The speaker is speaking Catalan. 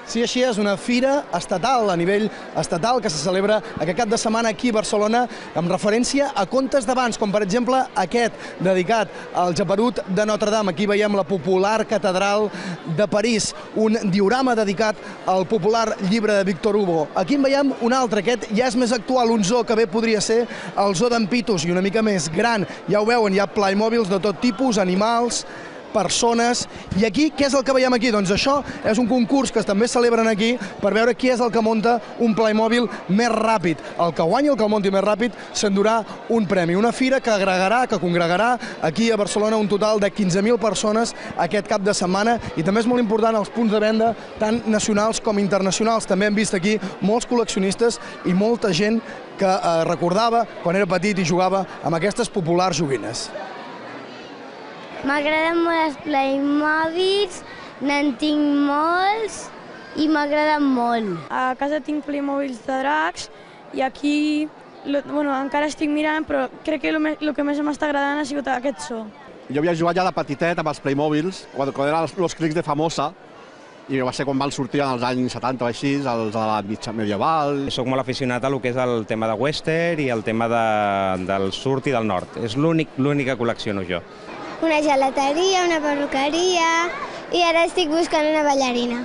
Sí, així és, una fira estatal, a nivell estatal, que se celebra aquest cap de setmana aquí a Barcelona, amb referència a contes d'abans, com per exemple aquest, dedicat al Geperut de Notre Dame. Aquí veiem la popular catedral de París, un diorama dedicat al popular llibre de Victor Hugo. Aquí en veiem un altre, aquest ja és més actual, un zoo que bé podria ser el zoo d'en Pitos, i una mica més gran. Ja ho veuen, hi ha Playmobils de tot tipus, animals, persones. I aquí, què és el que veiem aquí? Doncs això és un concurs que també celebren aquí per veure qui és el que munta un Playmobil més ràpid. El que guanyi, el que el munti més ràpid, s'endurà un premi. Una fira que congregarà aquí a Barcelona un total de 15.000 persones aquest cap de setmana, i també és molt important els punts de venda, tant nacionals com internacionals. També hem vist aquí molts col·leccionistes i molta gent que recordava quan era petit i jugava amb aquestes populars joguines. M'agraden molt els Playmobils, n'en tinc molts i m'agraden molt. A casa tinc Playmobils de dracs i aquí encara estic mirant, però crec que el que més m'està agradant ha sigut aquest so. Jo havia jugat ja de petitet amb els Playmobils, quan eren els clics de Famosa, i va ser quan van sortir als anys 70 o així, els de la mitja medieval. Soc molt aficionat a lo que és el tema de western i el tema del sud i del nord. És l'únic que col·lecciono jo. Una gelateria, una perruqueria i ara estic buscant una ballarina.